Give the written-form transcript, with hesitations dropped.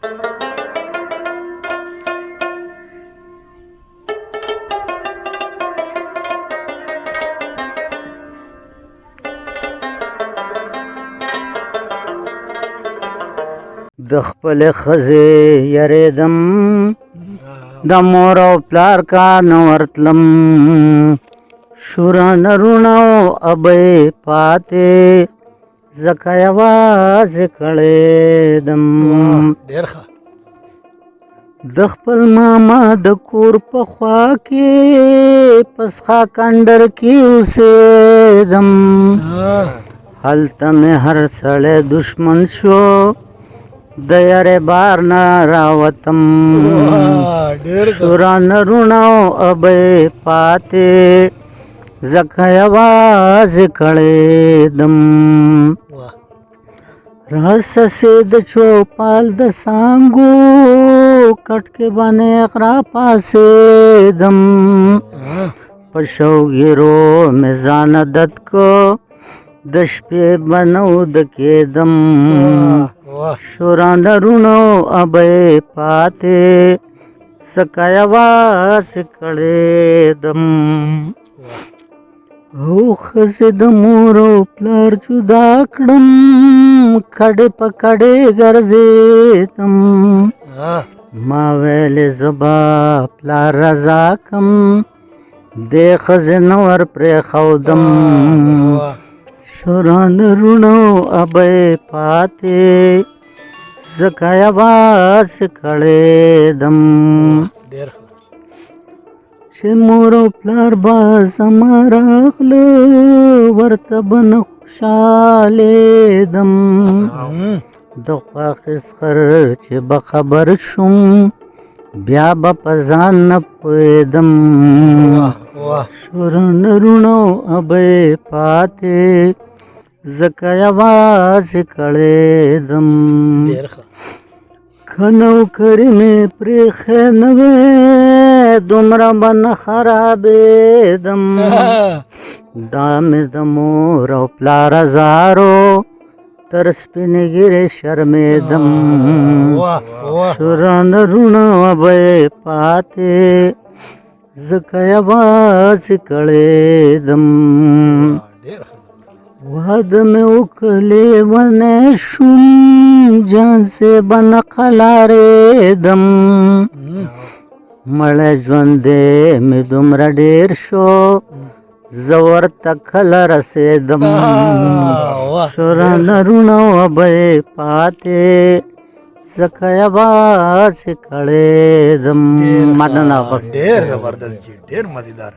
د خپل خزه یریدم د مور او پلار کا نورتلم شورا نرونو ابې پاتې زکه یوازې کړېدم ډېر ښه د خپل ماما د کور په خوا کې پسخا کنډر کې اوسېدم هلته مې هر سړی دشمن شو د یارې بار نه راوتم شورا نرونه ابې پاتې زکه یوازې کړېدم راسسې د چوپال د سانګو کټ کې باندې غرا پاسېدم په شوګیرو مې ځان عادت کو د شپې بنو د کېدم شورا نرونو ابې پاتې زکه یوازې کړېدم او ښځې د مور او پلار جدا کړم کډې په کډې ګرځېدم ما ویلې زه به پلار رضا کم دې ښځې نه ور پرېښودم شورا نرونو ابې پاتې زکه یوازې کړېدم چې مور او پلار به زما راغله ورته به نه خوشحالېدم د خواښې سخر چې به خبر شوم بیا به په ځان نه پوهېدم شورا نرونو ابې پاتې زکه یوازې کړېدم که نوکري مې پرېښی نه وی دومره به نه خرابېدم دا مې د مور او پلار ازارو تر سپینې ږیرې شرمېدم شورا نرونه ابې پاتې زکه یوازې کړېدم واده مې وکړې ونه شوم جان صاحبه نه قلارېدم مړی ژوندی مې دومره ډېر شو زه ورته کله رسېدم شورا نرونه ابې پاتې زکه یوازې کړېدم ډېر زبردست جی ډېر مزیدار